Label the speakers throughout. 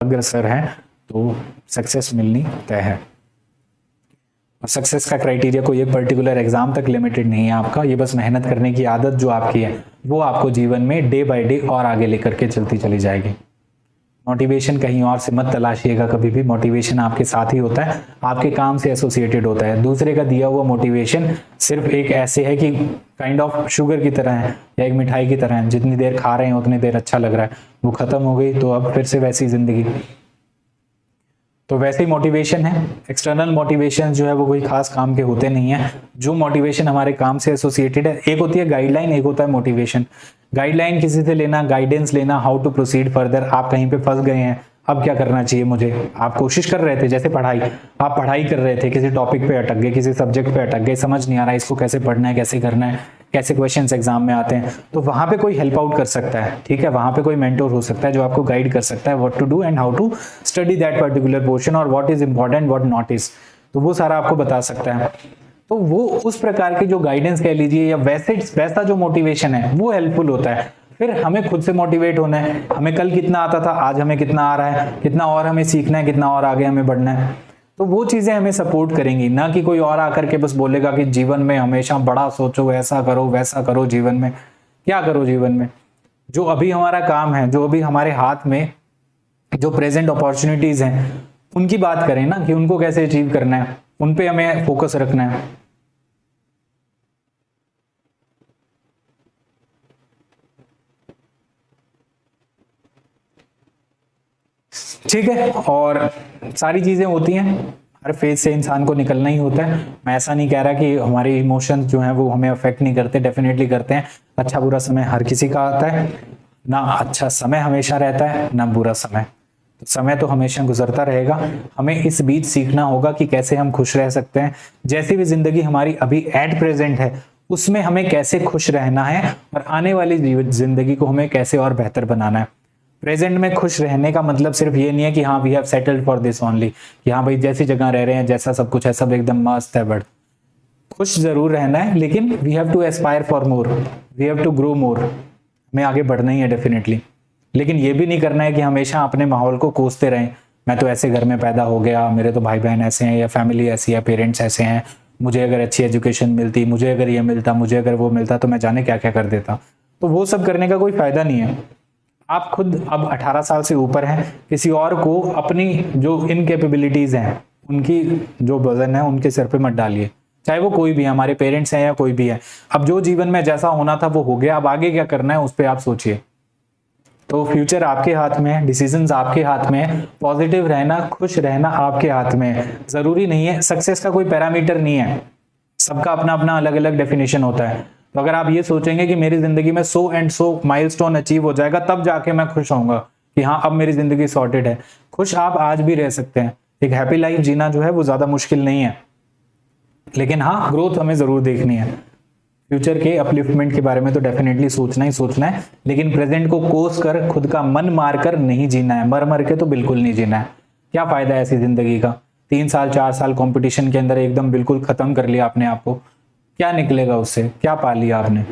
Speaker 1: अग्रसर हैं तो सक्सेस मिलनी तय है। और सक्सेस का क्राइटेरिया कोई एक पर्टिकुलर एग्जाम तक लिमिटेड नहीं है आपका, ये बस मेहनत करने की आदत जो आपकी है वो आपको जीवन में डे बाय डे और आगे लेकर के चलती चली जाएगी। मोटिवेशन कहीं और से मत तलाशिएगा कभी भी, मोटिवेशन आपके साथ ही होता है, आपके काम से एसोसिएटेड होता है। दूसरे का दिया हुआ मोटिवेशन सिर्फ एक ऐसे है कि काइंड ऑफ शुगर की तरह है या एक मिठाई की तरह है, जितनी देर खा रहे हैं उतनी देर अच्छा लग रहा है, वो खत्म हो गई तो अब फिर से वैसी जिंदगी। तो वैसे ही मोटिवेशन है, एक्सटर्नल मोटिवेशन जो है वो कोई खास काम के होते नहीं है। जो मोटिवेशन हमारे काम से एसोसिएटेड है, एक होती है गाइडलाइन, एक होता है मोटिवेशन। गाइडलाइन किसी से लेना, गाइडेंस लेना, हाउ टू प्रोसीड फर्दर, आप कहीं पे फंस गए हैं, अब क्या करना चाहिए मुझे, आप कोशिश कर रहे थे, जैसे पढ़ाई, आप पढ़ाई कर रहे थे, किसी टॉपिक पे अटक गए, किसी सब्जेक्ट पे अटक गए, समझ नहीं आ रहा है इसको कैसे पढ़ना है, कैसे करना है, कैसे क्वेश्चंस एग्जाम में आते हैं, तो वहां पे कोई हेल्प आउट कर सकता है, ठीक है, वहां पे कोई मेंटोर हो सकता है जो आपको गाइड कर सकता है what to do and how to study that particular portion और what is important what not is, तो वो सारा आपको बता सकता है। तो वो उस प्रकार की जो गाइडेंस कह लीजिए या वैसा जो मोटिवेशन है वो हेल्पफुल होता है। फिर हमें खुद से मोटिवेट होना है, हमें कल कितना आता था, आज हमें कितना आ रहा है, कितना और हमें सीखना है, कितना और आगे हमें बढ़ना है, तो वो चीजें हमें सपोर्ट करेंगी, ना कि कोई और आकर के बस बोलेगा कि जीवन में हमेशा बड़ा सोचो, ऐसा करो वैसा करो। जीवन में क्या करो, जीवन में जो अभी हमारा काम है, जो अभी हमारे हाथ में जो प्रेजेंट अपॉर्चुनिटीज हैं उनकी बात करें ना, कि उनको कैसे अचीव करना है, उन पे हमें फोकस रखना है। ठीक है, और सारी चीजें होती हैं, हर फेज से इंसान को निकलना ही होता है। मैं ऐसा नहीं कह रहा कि हमारे इमोशंस जो हैं वो हमें अफेक्ट नहीं करते, डेफिनेटली करते हैं। अच्छा बुरा समय हर किसी का आता है, ना अच्छा समय हमेशा रहता है ना बुरा समय, तो समय तो हमेशा गुजरता रहेगा। हमें इस बीच सीखना होगा कि कैसे हम खुश रह सकते हैं। जैसी भी जिंदगी हमारी अभी एट प्रेजेंट है उसमें हमें कैसे खुश रहना है और आने वाली जिंदगी को हमें कैसे और बेहतर बनाना है। प्रेजेंट में खुश रहने का मतलब सिर्फ ये नहीं है कि हाँ we have settled for this only, कि हाँ भाई जैसी जगह रह रहे हैं, जैसा सब कुछ है, सब एकदम मस्त है, बट खुश जरूर रहना है, लेकिन we have to aspire for more, we have to grow more, हमें आगे बढ़ना ही है डेफिनेटली। लेकिन ये भी नहीं करना है कि हमेशा अपने माहौल को कोसते रहें, मैं तो ऐसे घर में पैदा हो गया, मेरे तो भाई बहन ऐसे हैं या फैमिली ऐसी है, पेरेंट्स ऐसे हैं, मुझे अगर अच्छी एजुकेशन मिलती, मुझे अगर ये मिलता, मुझे अगर वो मिलता तो मैं जाने क्या क्या कर देता। तो वो सब करने का कोई फायदा नहीं है। आप खुद अब 18 साल से ऊपर हैं, किसी और को अपनी जो इनकेपेबिलिटीज हैं, उनकी जो वजन है उनके सिर पे मत डालिए, चाहे वो कोई भी है, हमारे पेरेंट्स हैं या कोई भी है। अब जो जीवन में जैसा होना था वो हो गया, अब आगे क्या करना है उस पर आप सोचिए। तो फ्यूचर आपके हाथ में है, डिसीजंस आपके हाथ में है, पॉजिटिव रहना, खुश रहना आपके हाथ में है। जरूरी नहीं है, सक्सेस का कोई पैरामीटर नहीं है, सबका अपना अपना अलग अलग डेफिनेशन होता है। तो अगर आप ये सोचेंगे कि मेरी जिंदगी में 100 एंड 100 माइलस्टोन अचीव हो जाएगा तब जाके मैं खुश होऊंगा कि हाँ अब मेरी जिंदगी सॉर्टेड है, खुश आप आज भी रह सकते हैं। एक हैप्पी लाइफ जीना जो है वो ज्यादा मुश्किल नहीं है, लेकिन हाँ ग्रोथ हमें जरूर देखनी है। फ्यूचर के अपलिफ्टमेंट के बारे में तो डेफिनेटली सोचना ही सोचना है, लेकिन प्रेजेंट को कोस कर खुद का मन मार कर नहीं जीना है, मर मर के तो बिल्कुल नहीं जीना है। क्या फायदा है ऐसी जिंदगी का, 3 साल 4 साल कंपटीशन के अंदर एकदम बिल्कुल खत्म कर लिया अपने आप को, क्या निकलेगा उससे, क्या पा लिया आपने।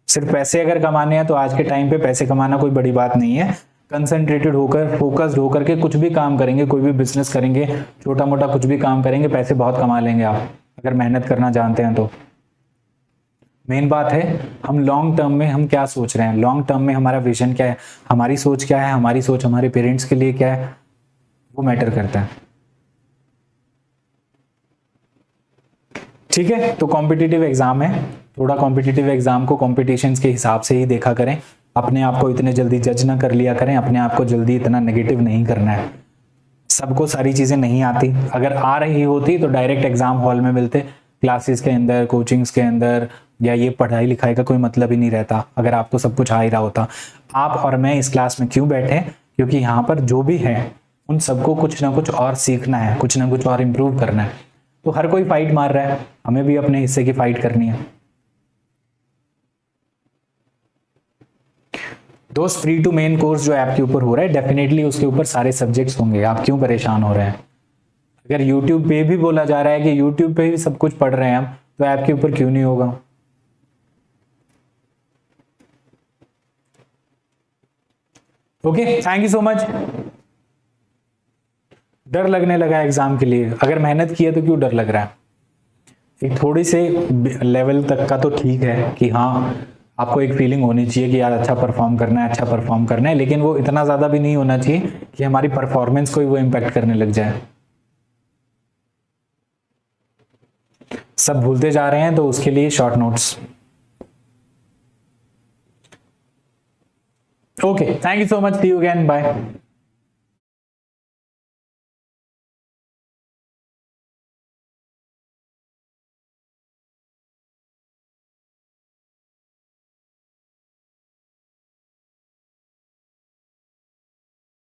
Speaker 1: सिर्फ पैसे अगर कमाने हैं तो आज के टाइम पे पैसे कमाना कोई बड़ी बात नहीं है। कंसंट्रेटेड होकर, फोकस्ड होकर के कुछ भी काम करेंगे, कोई भी बिजनेस करेंगे, छोटा मोटा कुछ भी काम करेंगे, पैसे बहुत कमा लेंगे आप अगर मेहनत करना जानते हैं तो। मेन बात है हम लॉन्ग टर्म में हम क्या सोच रहे हैं, लॉन्ग टर्म में हमारा विजन क्या है, हमारी सोच क्या है, हमारी सोच हमारे पेरेंट्स के लिए क्या है, वो मैटर करता है। ठीक है, तो कॉम्पिटिटिव एग्जाम है, थोड़ा कॉम्पिटिटिव एग्जाम को कॉम्पिटिशन्स के हिसाब से ही देखा करें, अपने आप को इतने जल्दी जज ना कर लिया करें, अपने आप को जल्दी इतना नेगेटिव नहीं करना है। सबको सारी चीजें नहीं आती, अगर आ रही होती तो डायरेक्ट एग्जाम हॉल में मिलते, क्लासेस के अंदर, कोचिंग्स के अंदर, या ये पढ़ाई लिखाई का कोई मतलब ही नहीं रहता अगर आपको सब कुछ आ ही रहा होता। आप और मैं इस क्लास में क्यों बैठे, क्योंकि यहाँ पर जो भी है उन सबको कुछ ना कुछ और सीखना है, कुछ ना कुछ और इम्प्रूव करना है। तो हर कोई फाइट मार रहा है, हमें भी अपने हिस्से की फाइट करनी है। दोस्त फ्री टू मेन कोर्स जो ऐप के ऊपर हो रहा है, डेफिनेटली उसके ऊपर सारे सब्जेक्ट्स होंगे, आप क्यों परेशान हो रहे हैं। अगर YouTube पे भी बोला जा रहा है कि YouTube पे भी सब कुछ पढ़ रहे हैं हम, तो ऐप के ऊपर क्यों नहीं होगा। Okay, thank you so much. डर लगने लगा एग्जाम के लिए, अगर मेहनत की है तो क्यों डर लग रहा है? एक थोड़ी से लेवल तक का तो ठीक है कि हाँ आपको एक फीलिंग होनी चाहिए कि यार अच्छा परफॉर्म करना है, अच्छा परफॉर्म करना है, लेकिन वो इतना ज्यादा भी नहीं होना चाहिए कि हमारी परफॉर्मेंस को ही वो इम्पैक्ट करने लग जाए। सब भूलते जा रहे हैं तो उसके लिए short notes. Okay, thank you so much, see you again, bye.